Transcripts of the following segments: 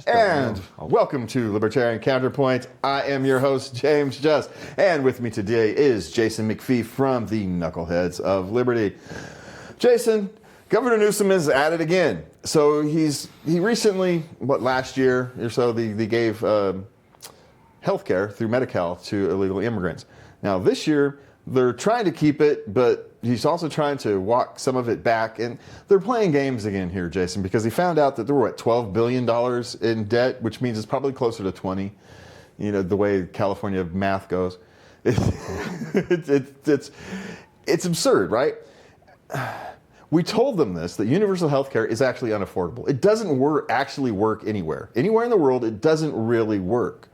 And welcome to Libertarian Counterpoint. I am your host, James Just, and with me today is Jason McPhee from the Knuckleheads of Liberty. Jason, Governor Newsom is at it again. So he recently, last year or so, they gave health care through Medi-Cal to illegal immigrants. Now this year, they're trying to keep it, but he's also trying to walk some of it back. And they're playing games again here, Jason, because he found out that there were, $12 billion in debt, which means it's probably closer to 20, the way California math goes. It's absurd, right? We told them this, that universal health care is actually unaffordable. It doesn't actually work anywhere. Anywhere in the world, it doesn't really work.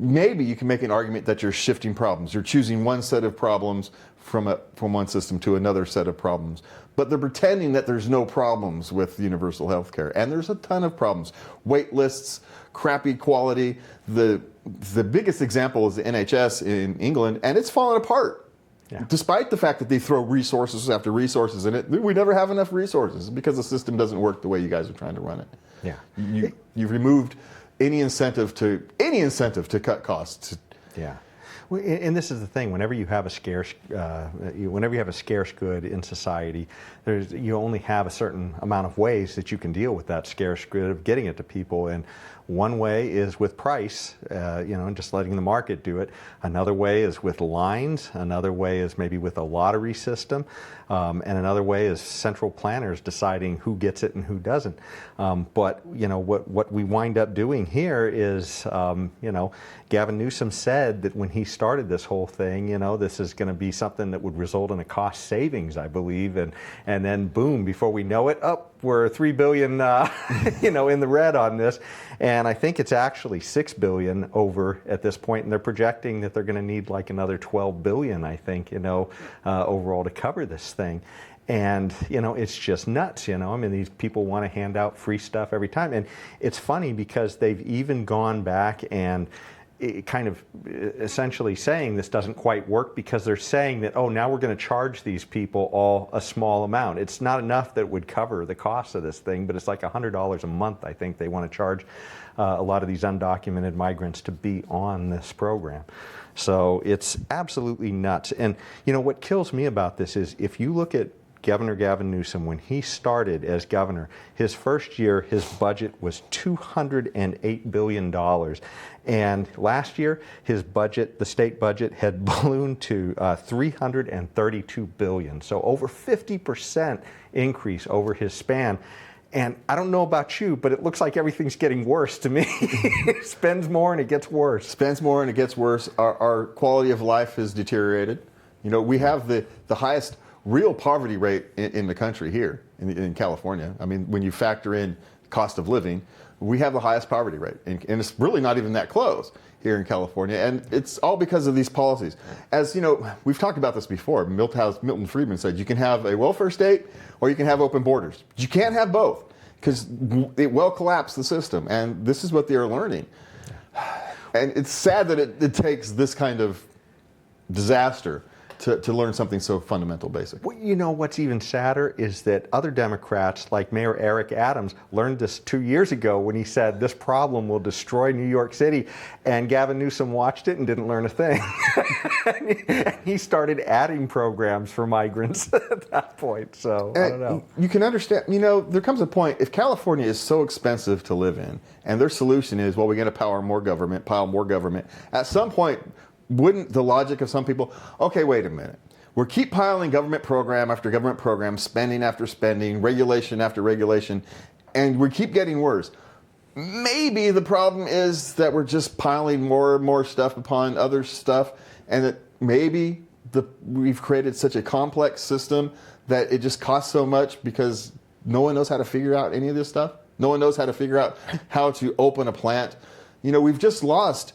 Maybe you can make an argument that you're shifting problems. You're choosing one set of problems from one system to another set of problems. But they're pretending that there's no problems with universal health care. And there's a ton of problems. Wait lists, crappy quality. The biggest example is the NHS in England, and it's fallen apart. Yeah. Despite the fact that they throw resources after resources in it, we never have enough resources because the system doesn't work the way you guys are trying to run it. Yeah. You've removed any incentive to cut costs. Yeah, and this is the thing. Whenever you have a scarce good in society, you only have a certain amount of ways that you can deal with that scarce good of getting it to people. And one way is with price, and just letting the market do it. Another way is with lines. Another way is maybe with a lottery system. And another way is central planners deciding who gets it and who doesn't. But what we wind up doing here is, Gavin Newsom said that when he started this whole thing, this is going to be something that would result in a cost savings, I believe, and then boom, before we know it, we're $3 billion, in the red on this, and I think it's actually $6 billion over at this point, and they're projecting that they're going to need like another $12 billion, I think, overall to cover this thing. And, it's just nuts, these people want to hand out free stuff every time. And it's funny because they've even gone back and kind of essentially saying this doesn't quite work because they're saying that, now we're going to charge these people all a small amount. It's not enough that would cover the cost of this thing, but it's like $100 a month, I think they want to charge a lot of these undocumented migrants to be on this program. So it's absolutely nuts. And, what kills me about this is if you look at Governor Gavin Newsom, when he started as governor, his first year, his budget was $208 billion. And last year, his budget, the state budget, had ballooned to $332 billion. So over 50% increase over his span. And I don't know about you, but it looks like everything's getting worse to me. Spends more and it gets worse. Spends more and it gets worse. Our quality of life has deteriorated. We have the highest real poverty rate in the country here in California. I mean, when you factor in cost of living, we have the highest poverty rate. And it's really not even that close here in California. And it's all because of these policies. As we've talked about this before. Milton Friedman said you can have a welfare state or you can have open borders. You can't have both because it will collapse the system. And this is what they are learning. And it's sad that it takes this kind of disaster to learn something so fundamental, basic. Well, what's even sadder is that other Democrats, like Mayor Eric Adams, learned this 2 years ago when he said this problem will destroy New York City, and Gavin Newsom watched it and didn't learn a thing. And he started adding programs for migrants at that point, so I don't know. You can understand, there comes a point, if California is so expensive to live in, and their solution is, we're going to pile more government, at some point, wouldn't the logic of some people, okay, wait a minute. We keep piling government program after government program, spending after spending, regulation after regulation, and we keep getting worse. Maybe the problem is that we're just piling more and more stuff upon other stuff, and that maybe we've created such a complex system that it just costs so much because no one knows how to figure out any of this stuff. No one knows how to figure out how to open a plant. We've just lost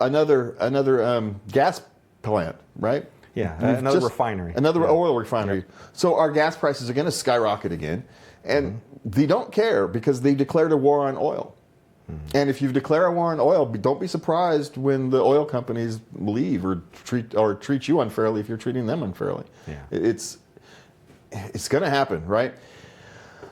another gas plant, right? Yeah, another refinery. Another oil refinery. Yep. So our gas prices are going to skyrocket again. And they don't care because they declared a war on oil. And if you declare a war on oil, don't be surprised when the oil companies leave or treat you unfairly if you're treating them unfairly. Yeah. It's going to happen, right?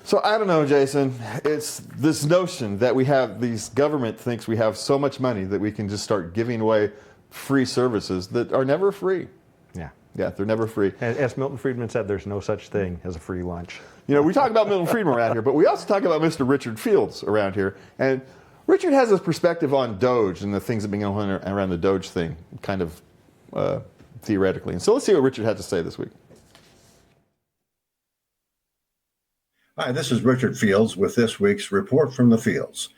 So I don't know, Jason. It's this notion that these government thinks we have so much money that we can just start giving away free services that are never free. Yeah. Yeah, they're never free. As Milton Friedman said, there's no such thing as a free lunch. We talk about Milton Friedman around here, but we also talk about Mr. Richard Fields around here. And Richard has his perspective on Doge and the things that have been going on around the Doge thing, kind of theoretically. And so let's see what Richard had to say this week. Hi, this is Richard Fields with this week's Report from the Fields.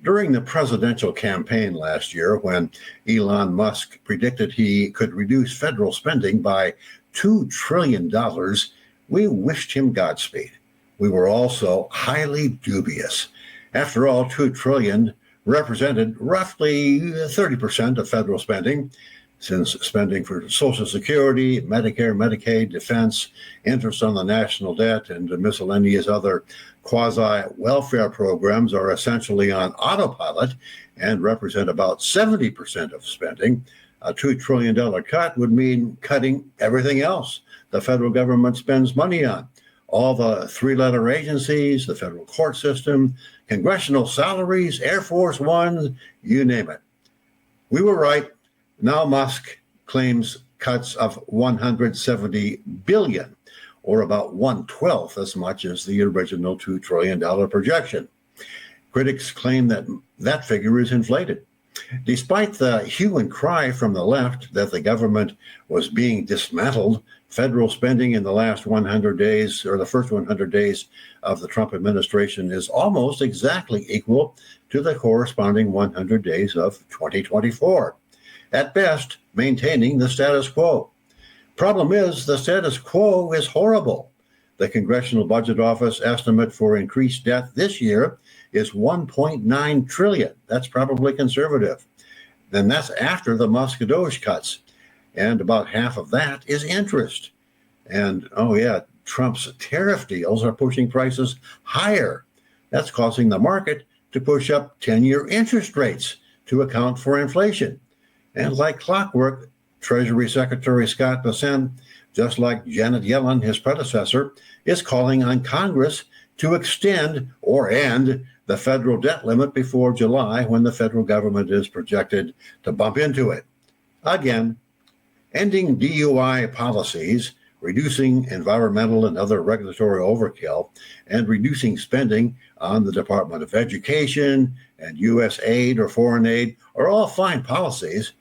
During the presidential campaign last year, when Elon Musk predicted he could reduce federal spending by $2 trillion, we wished him Godspeed. We were also highly dubious. After all, $2 trillion represented roughly 30% of federal spending, since spending for Social Security, Medicare, Medicaid, defense, interest on the national debt, and miscellaneous other quasi-welfare programs are essentially on autopilot and represent about 70% of spending. A $2 trillion cut would mean cutting everything else the federal government spends money on. All the three-letter agencies, the federal court system, congressional salaries, Air Force One, you name it. We were right. Now Musk claims cuts of $170 billion, or about 1/12 as much as the original $2 trillion projection. Critics claim that that figure is inflated. Despite the hue and cry from the left that the government was being dismantled, federal spending in the last 100 days, or the first 100 days of the Trump administration, is almost exactly equal to the corresponding 100 days of 2024. At best, maintaining the status quo. Problem is, the status quo is horrible. The Congressional Budget Office estimate for increased debt this year is $1.9 trillion. That's probably conservative. Then that's after the Musk Doge cuts. And about half of that is interest. And, oh yeah, Trump's tariff deals are pushing prices higher. That's causing the market to push up 10-year interest rates to account for inflation. And like clockwork, Treasury Secretary Scott Bessent, just like Janet Yellen, his predecessor, is calling on Congress to extend or end the federal debt limit before July, when the federal government is projected to bump into it. Again, ending DUI policies, reducing environmental and other regulatory overkill, and reducing spending on the Department of Education and U.S. aid or foreign aid are all fine policies.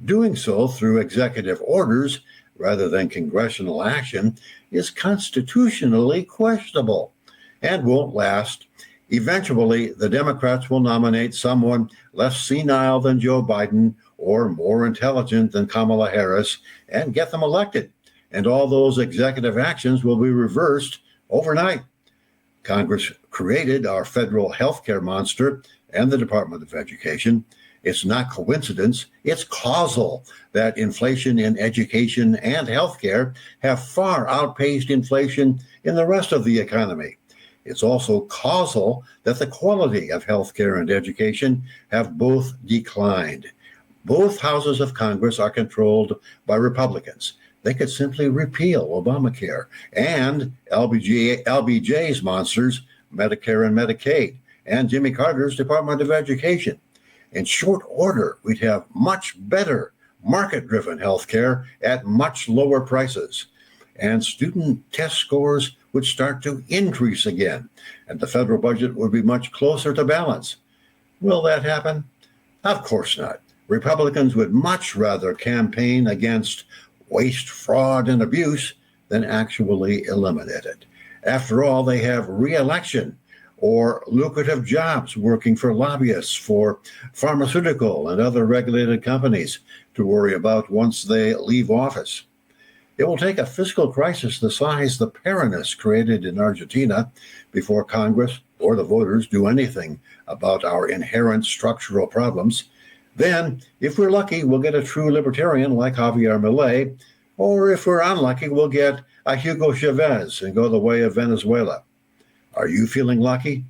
Doing so through executive orders rather than congressional action is constitutionally questionable and won't last. Eventually, the Democrats will nominate someone less senile than Joe Biden or more intelligent than Kamala Harris and get them elected. And all those executive actions will be reversed overnight. Congress created our federal healthcare monster and the Department of Education. It's not coincidence, it's causal that inflation in education and healthcare have far outpaced inflation in the rest of the economy. It's also causal that the quality of healthcare and education have both declined. Both houses of Congress are controlled by Republicans. They could simply repeal Obamacare and LBJ's monsters, Medicare and Medicaid, and Jimmy Carter's Department of Education. In short order, we'd have much better market-driven health care at much lower prices. And student test scores would start to increase again, and the federal budget would be much closer to balance. Will that happen? Of course not. Republicans would much rather campaign against waste, fraud, and abuse than actually eliminate it. After all, they have re-election or lucrative jobs working for lobbyists for pharmaceutical and other regulated companies to worry about once they leave office. It will take a fiscal crisis the size the Peronis created in Argentina before Congress or the voters do anything about our inherent structural problems. Then, if we're lucky, we'll get a true libertarian like Javier Milei, or if we're unlucky, we'll get a Hugo Chavez and go the way of Venezuela. Are you feeling lucky?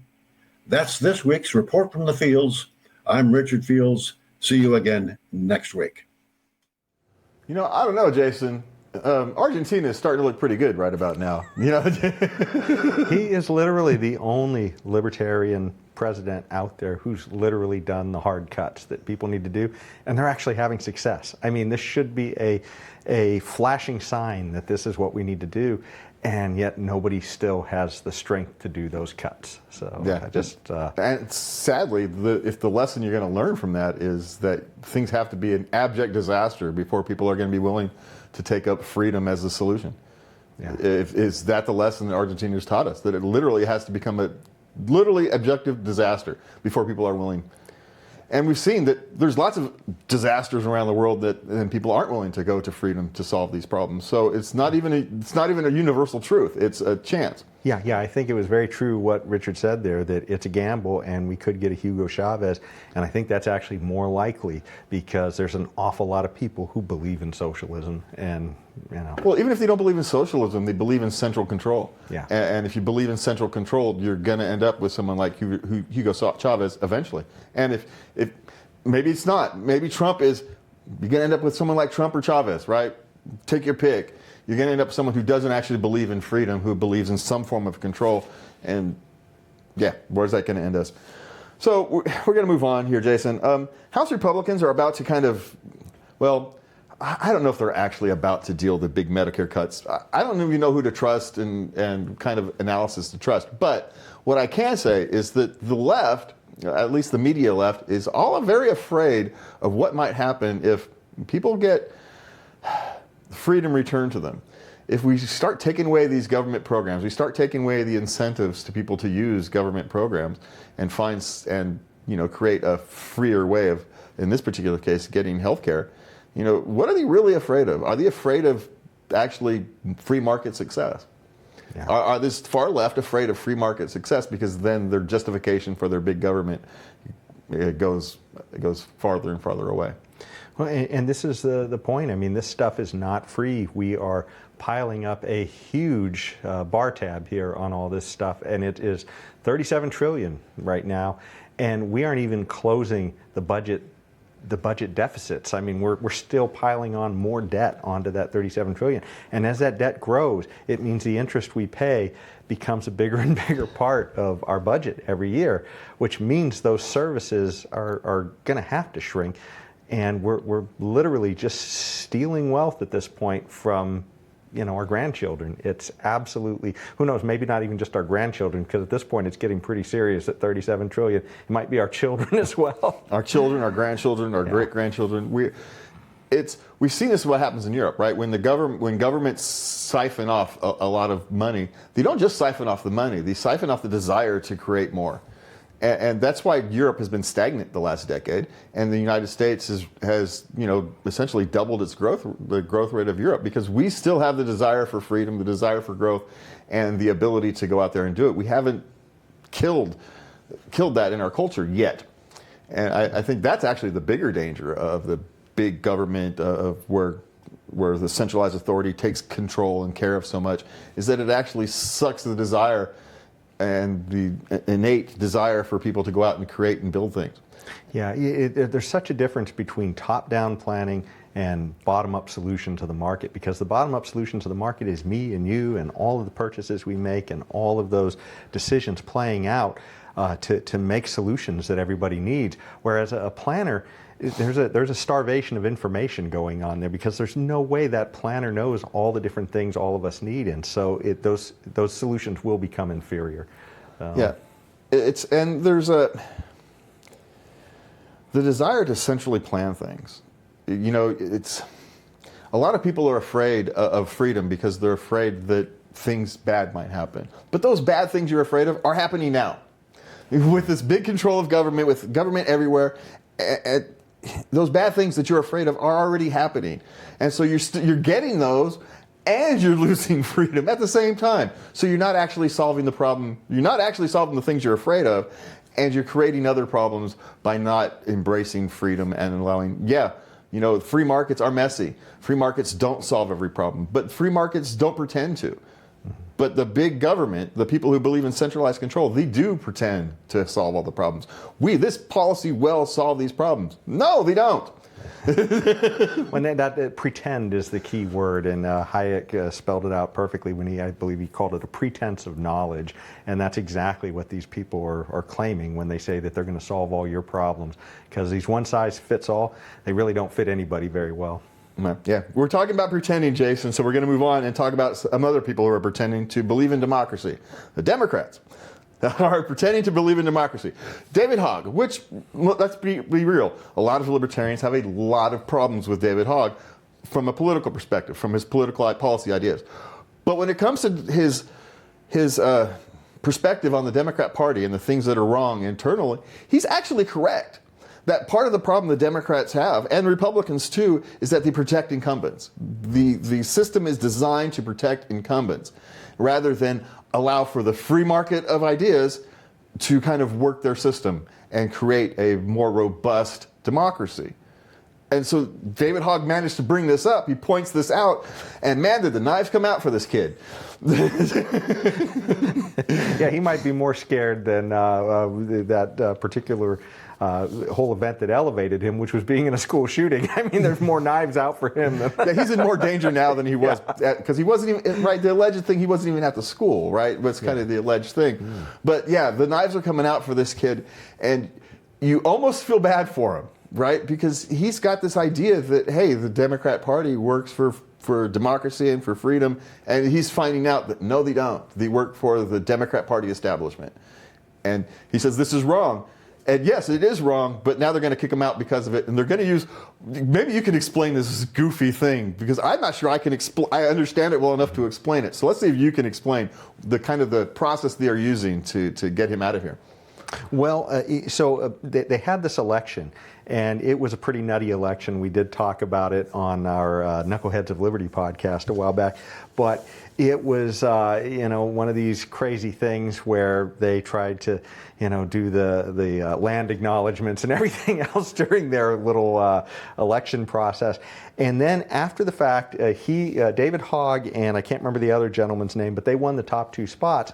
That's this week's Report from the Fields. I'm Richard Fields. See you again next week. I don't know, Jason. Argentina is starting to look pretty good right about now. You know, He is literally the only libertarian president out there who's literally done the hard cuts that people need to do, and they're actually having success. I mean, this should be a flashing sign that this is what we need to do, and yet nobody still has the strength to do those cuts. So yeah, and sadly, if the lesson you're going to learn from that is that things have to be an abject disaster before people are going to be willing to take up freedom as the solution. Yeah. Is that the lesson that Argentina has taught us? That it literally has to become a literally objective disaster before people are willing. And we've seen that there's lots of disasters around the world and people aren't willing to go to freedom to solve these problems. So it's not even a universal truth. It's a chance. Yeah, I think it was very true what Richard said there, that it's a gamble and we could get a Hugo Chavez, and I think that's actually more likely because there's an awful lot of people who believe in socialism, and Well, even if they don't believe in socialism, they believe in central control. Yeah. And if you believe in central control, you're going to end up with someone like Hugo Chavez eventually. And if maybe it's not, maybe Trump is, you're going to end up with someone like Trump or Chavez, right? Take your pick. You're going to end up with someone who doesn't actually believe in freedom, who believes in some form of control. And yeah, where's that going to end us? So we're going to move on here, Jason. House Republicans are about to kind of, well, I don't know if they're actually about to deal the big Medicare cuts. I don't even know who to trust and kind of analysis to trust. But what I can say is that the left, at least the media left, is all very afraid of what might happen if people get freedom returned to them. If we start taking away these government programs, we start taking away the incentives to people to use government programs and create a freer way of, in this particular case, getting health care. What are they really afraid of? Are they afraid of actually free market success? Yeah. Are this far left afraid of free market success because then their justification for their big government goes farther and farther away? Well, and this is the point. I mean, this stuff is not free. We are piling up a huge bar tab here on all this stuff, and it is $37 trillion right now, and we aren't even closing the budget deficits. I mean, we're still piling on more debt onto that $37 trillion. And as that debt grows, it means the interest we pay becomes a bigger and bigger part of our budget every year, which means those services are going to have to shrink. And we're literally just stealing wealth at this point from our grandchildren. It's absolutely, who knows, maybe not even just our grandchildren, because at this point it's getting pretty serious at $37 trillion. It might be our children as well. Our children, our grandchildren, our great-grandchildren. We've seen this is what happens in Europe, right? When governments siphon off a lot of money, they don't just siphon off the money, they siphon off the desire to create more. And that's why Europe has been stagnant the last decade, and the United States has essentially doubled the growth rate of Europe, because we still have the desire for freedom, the desire for growth, and the ability to go out there and do it. We haven't killed that in our culture yet, and I think that's actually the bigger danger of the big government of where the centralized authority takes control and care of so much, is that it actually sucks the desire and the innate desire for people to go out and create and build things. Yeah, there's such a difference between top-down planning and bottom-up solution to the market, because the bottom-up solution to the market is me and you and all of the purchases we make and all of those decisions playing out to make solutions that everybody needs. Whereas a planner, there's a starvation of information going on there, because there's no way that planner knows all the different things all of us need, and so those solutions will become inferior. Yeah, there's the desire to centrally plan things. It's a lot of people are afraid of freedom because they're afraid that things bad might happen. But those bad things you're afraid of are happening now, with this big control of government, with government everywhere. Those bad things that you're afraid of are already happening, and so you're getting those, and you're losing freedom at the same time. So you're not actually solving the problem. You're not actually solving the things you're afraid of, and you're creating other problems by not embracing freedom and allowing. Free markets are messy. Free markets don't solve every problem, but free markets don't pretend to. But the big government, the people who believe in centralized control, they do pretend to solve all the problems. This policy will solve these problems. No, they don't. When that pretend is the key word, and Hayek spelled it out perfectly when I believe he called it a pretense of knowledge, and that's exactly what these people are claiming when they say that they're going to solve all your problems, because these one size fits all, they really don't fit anybody very well. Yeah, we're talking about pretending, Jason, so we're going to move on and talk about some other people who are pretending to believe in democracy. The Democrats are pretending to believe in democracy. David Hogg, which, let's be real, a lot of libertarians have a lot of problems with David Hogg from a political perspective, from his political policy ideas. But when it comes to his perspective on the Democrat Party and the things that are wrong internally, he's actually correct. That part of the problem the Democrats have, and Republicans too, is that they protect incumbents. The system is designed to protect incumbents rather than allow for the free market of ideas to kind of work their system and create a more robust democracy. And so David Hogg managed to bring this up. He points this out, and man, did the knives come out for this kid. Yeah, he might be more scared than that particular whole event that elevated him, which was being in a school shooting. I mean, there's more knives out for him. Yeah, he's in more danger now than he was, because he wasn't even, right, the alleged thing, he wasn't even at the school, right? That's kind of the alleged thing. But yeah, the knives are coming out for this kid, and you almost feel bad for him, right? Because he's got this idea that, hey, the Democrat Party works for democracy and for freedom, and he's finding out that no, they don't. They work for the Democrat Party establishment. And he says this is wrong. And yes, it is wrong, but now they're going to kick him out because of it. And they're going to use, maybe you can explain this goofy thing, because I'm not sure I understand it well enough to explain it. So let's see if you can explain the kind of the process they are using to get him out of here. Well, they had this election, and it was a pretty nutty election. We did talk about it on our Knuckleheads of Liberty podcast a while back, but it was one of these crazy things where they tried to do the land acknowledgments and everything else during their little election process. And then after the fact, David Hogg, and I can't remember the other gentleman's name, but they won the top two spots.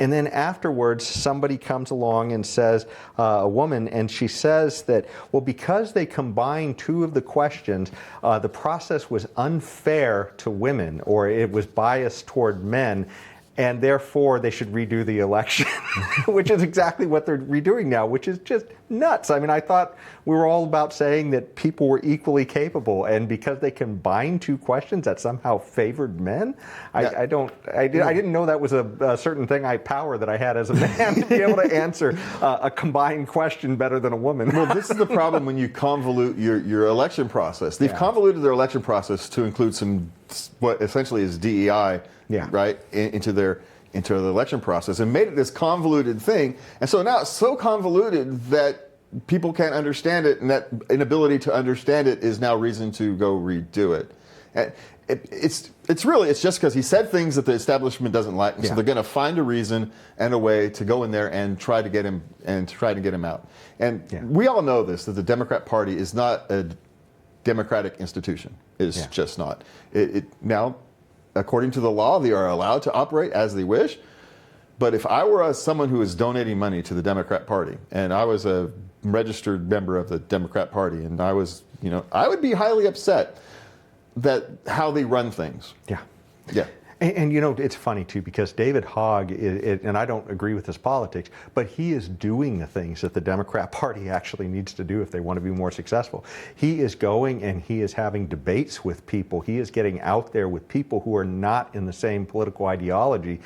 And then afterwards, somebody comes along and says, a woman, and she says that, well, because they combined two of the questions, the process was unfair to women, or it was biased toward men, and therefore they should redo the election, which is exactly what they're redoing now, which is just nuts. I mean, I thought we were all about saying that people were equally capable, and because they combined two questions that somehow favored men, I didn't know that was a certain thing power that I had as a man to be able to answer a combined question better than a woman. Well, this is the problem when you convolute your election process. They've convoluted their election process to include some what essentially is DEI. Right, into the election process, and made it this convoluted thing. And so now it's so convoluted that people can't understand it, and that inability to understand it is now reason to go redo it. And it's just because he said things that the establishment doesn't like, and so they're going to find a reason and a way to go in there and try to get him out. And we all know this, that the Democrat Party is not a democratic institution. It's just not. Now, according to the law, they are allowed to operate as they wish. But if I were someone who is donating money to the Democrat Party, and I was a registered member of the Democrat Party, and I was, I would be highly upset that how they run things. Yeah. And it's funny too, because David Hogg, and I don't agree with his politics, but he is doing the things that the Democrat Party actually needs to do if they want to be more successful. He is going and he is having debates with people. He is getting out there with people who are not in the same political ideology.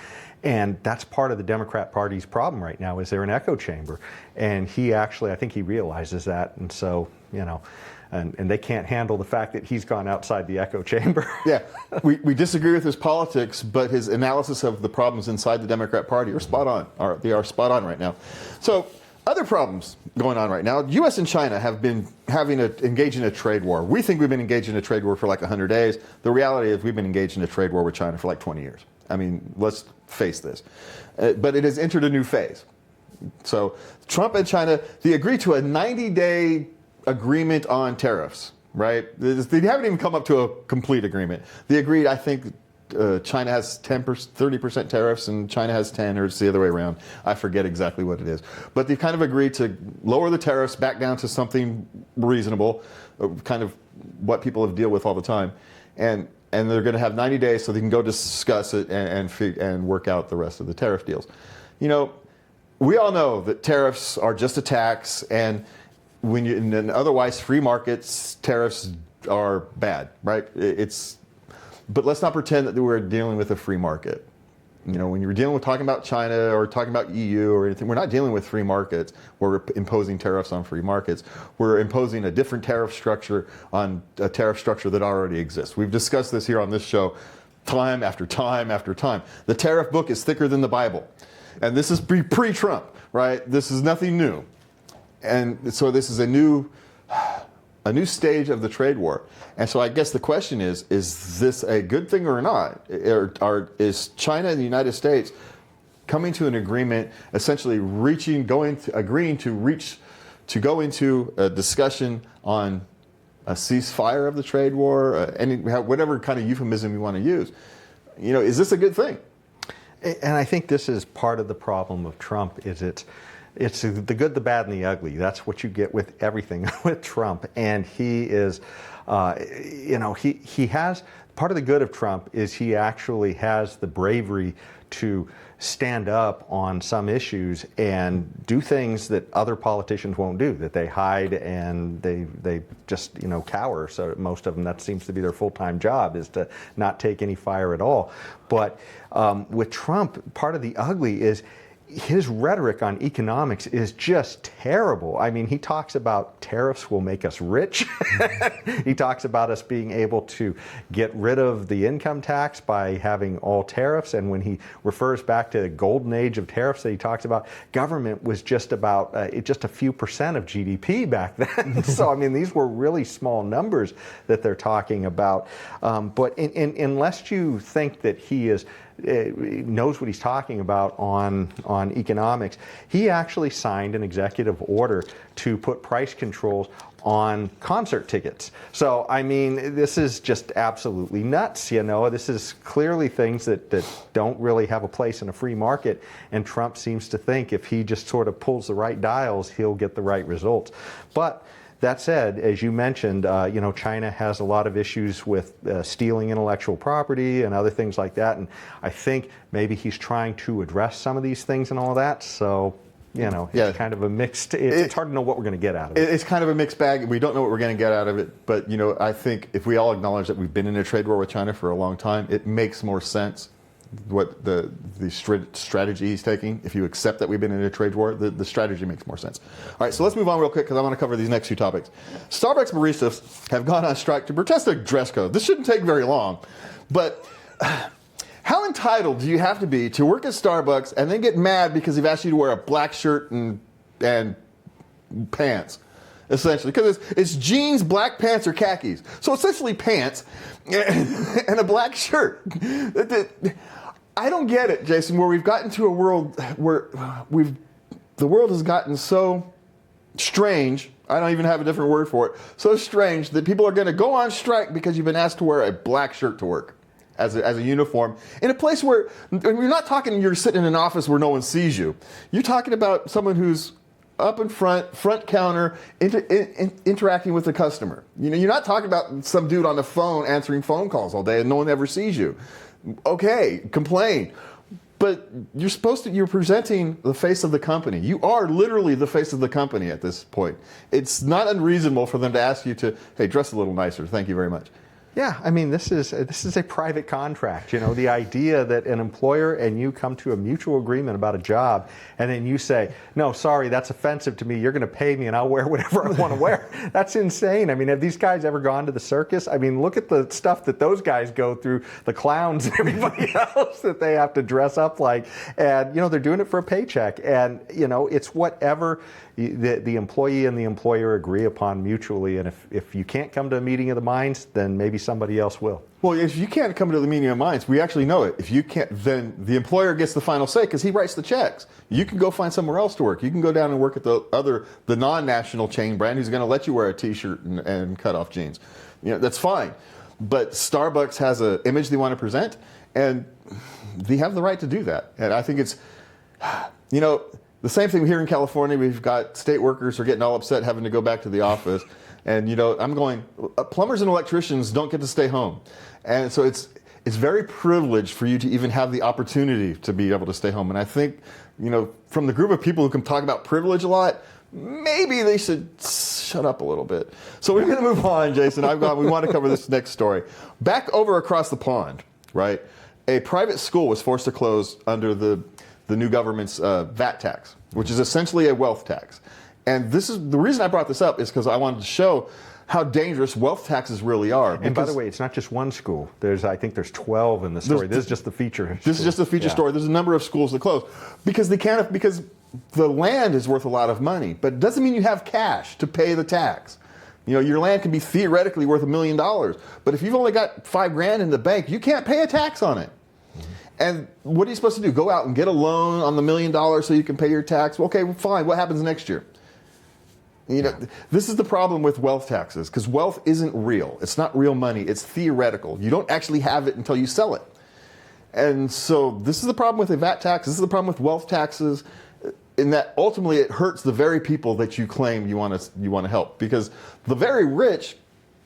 And that's part of the Democrat Party's problem right now, is they're an echo chamber. And he actually, I think he realizes that. And so, and they can't handle the fact that he's gone outside the echo chamber. Yeah, we disagree with his politics, but his analysis of the problems inside the Democrat Party are spot on. They are spot on right now. So, other problems going on right now. U.S. and China have been engaged in a trade war. We think we've been engaged in a trade war for like 100 days. The reality is we've been engaged in a trade war with China for like 20 years. I mean, let's face this. But it has entered a new phase. So, Trump and China, they agreed to a 90-day agreement on tariffs, right? They haven't even come up to a complete agreement. They agreed, I think, China has 30% tariffs and China has 10, or it's the other way around. I forget exactly what it is. But they've kind of agreed to lower the tariffs back down to something reasonable, kind of what people have deal with all the time. And they're going to have 90 days so they can go discuss it and work out the rest of the tariff deals. You know, we all know that tariffs are just a tax, and when you in otherwise free markets, tariffs are bad, right? But let's not pretend that we're dealing with a free market. You know, when you're dealing with talking about China or talking about EU or anything, we're not dealing with free markets where we're imposing tariffs on free markets. We're imposing a different tariff structure on a tariff structure that already exists. We've discussed this here on this show time after time after time. The tariff book is thicker than the Bible. And this is pre-Trump, right? This is nothing new. And so this is a new stage of the trade war. And so I guess the question is this a good thing or not? Is China and the United States coming to an agreement, essentially agreeing to go into a discussion on a ceasefire of the trade war, whatever kind of euphemism you want to use? You know, is this a good thing? And I think this is part of the problem of Trump, is it's the good, the bad, and the ugly. That's what you get with everything with Trump. And he is, he has, part of the good of Trump is he actually has the bravery to stand up on some issues and do things that other politicians won't do, that they hide and they just, cower. So most of them, that seems to be their full-time job, is to not take any fire at all. But with Trump, part of the ugly is his rhetoric on economics is just terrible. I mean, he talks about tariffs will make us rich. He talks about us being able to get rid of the income tax by having all tariffs. And when he refers back to the golden age of tariffs that he talks about, government was just about just a few percent of GDP back then. So, I mean, these were really small numbers that they're talking about. But unless you think that he knows what he's talking about on economics, he actually signed an executive order to put price controls on concert tickets. So, I mean, this is just absolutely nuts, This is clearly things that don't really have a place in a free market, and Trump seems to think if he just sort of pulls the right dials, he'll get the right results. But that said, as you mentioned, China has a lot of issues with stealing intellectual property and other things like that, and I think maybe he's trying to address some of these things and all that. So, it's kind of a mixed. It's hard to know what we're going to get out of it. It's kind of a mixed bag. We don't know what we're going to get out of it, but I think if we all acknowledge that we've been in a trade war with China for a long time, it makes more sense what the strategy he's taking. If you accept that we've been in a trade war, the strategy makes more sense. All right, so let's move on real quick because I want to cover these next two topics. Starbucks baristas have gone on strike to protest a dress code. This shouldn't take very long, but how entitled do you have to be to work at Starbucks and then get mad because they've asked you to wear a black shirt and pants? Essentially, because it's jeans, black pants, or khakis. So essentially pants and a black shirt. I don't get it, Jason, where we've gotten to a world where the world has gotten so strange, I don't even have a different word for it, so strange that people are going to go on strike because you've been asked to wear a black shirt to work as a uniform in a place where you're not talking you're sitting in an office where no one sees you. You're talking about someone who's up in front counter, interacting with the customer. You're not talking about some dude on the phone answering phone calls all day and no one ever sees you. Okay, complain. But you're presenting the face of the company. You are literally the face of the company at this point. It's not unreasonable for them to ask you to, hey, dress a little nicer. Thank you very much. Yeah, I mean, this is a private contract. The idea that an employer and you come to a mutual agreement about a job, and then you say, no, sorry, that's offensive to me. You're going to pay me, and I'll wear whatever I want to wear. That's insane. I mean, have these guys ever gone to the circus? I mean, look at the stuff that those guys go through, the clowns and everybody else that they have to dress up like. And, they're doing it for a paycheck. And, it's whatever the employee and the employer agree upon mutually. And if you can't come to a meeting of the minds, then maybe somebody else will. Well, if you can't come to the meeting of minds, we actually know it. If you can't, then the employer gets the final say because he writes the checks. You can go find somewhere else to work. You can go down and work at the non-national chain brand who's going to let you wear a T-shirt and cut off jeans. That's fine. But Starbucks has an image they want to present, And they have the right to do that. And I think it's, the same thing here in California. We've got state workers who are getting all upset having to go back to the office. And, I'm going, plumbers and electricians don't get to stay home. And so it's very privileged for you to even have the opportunity to be able to stay home. And I think, from the group of people who can talk about privilege a lot, maybe they should shut up a little bit. So we're going to move on, Jason. We want to cover this next story. Back over across the pond, right? A private school was forced to close under the new government's VAT tax, which is essentially a wealth tax. And this is the reason I brought this up is because I wanted to show how dangerous wealth taxes really are. And by the way, it's not just one school. I think there's 12 in the story. This is just the feature. This is just the feature story. There's a number of schools that close because because the land is worth a lot of money, but it doesn't mean you have cash to pay the tax. Your land can be theoretically worth $1 million, but if you've only got $5,000 in the bank, you can't pay a tax on it. And what are you supposed to do? Go out and get a loan on the $1 million so you can pay your tax? Well, okay, fine. What happens next year? This is the problem with wealth taxes, because wealth isn't real. It's not real money. It's theoretical. You don't actually have it until you sell it. And so this is the problem with a VAT tax. This is the problem with wealth taxes, in that ultimately it hurts the very people that you claim you want to help, because the very rich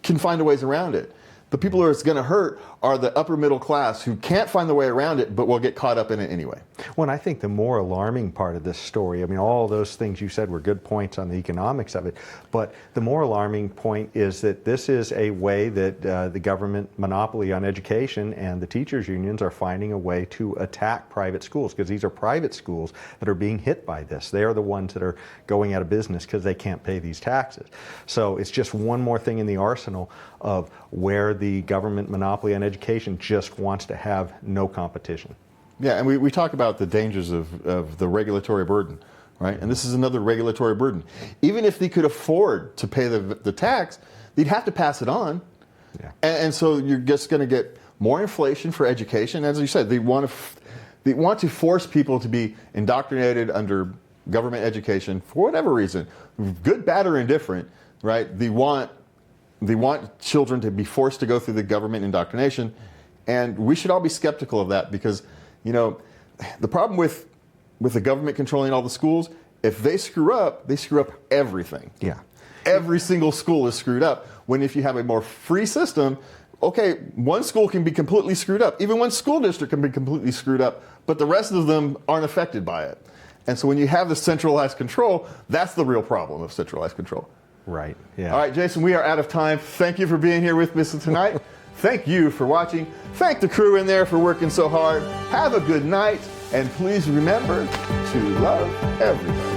can find ways around it. The people who it's going to hurt are the upper middle class who can't find the way around it, but will get caught up in it anyway. Well, and I think the more alarming part of this story, all those things you said were good points on the economics of it, but the more alarming point is that this is a way that the government monopoly on education and the teachers' unions are finding a way to attack private schools, because these are private schools that are being hit by this. They are the ones that are going out of business because they can't pay these taxes. So it's just one more thing in the arsenal of where the government monopoly on education just wants to have no competition. Yeah, and we talk about the dangers of the regulatory burden, right? And this is another regulatory burden. Even if they could afford to pay the tax, they'd have to pass it on. Yeah. And so you're just going to get more inflation for education. As you said, they want to force people to be indoctrinated under government education for whatever reason, good, bad, or indifferent, right? They want children to be forced to go through the government indoctrination, and we should all be skeptical of that, because the problem with the government controlling all the schools, if they screw up everything. Yeah. Every single school is screwed up. When if you have a more free system, okay, one school can be completely screwed up. Even one school district can be completely screwed up, but the rest of them aren't affected by it. And so when you have the centralized control, that's the real problem of centralized control. Right. Yeah. All right, Jason, we are out of time. Thank you for being here with me tonight. Thank you for watching. Thank the crew in there for working so hard. Have a good night, and please remember to love everybody.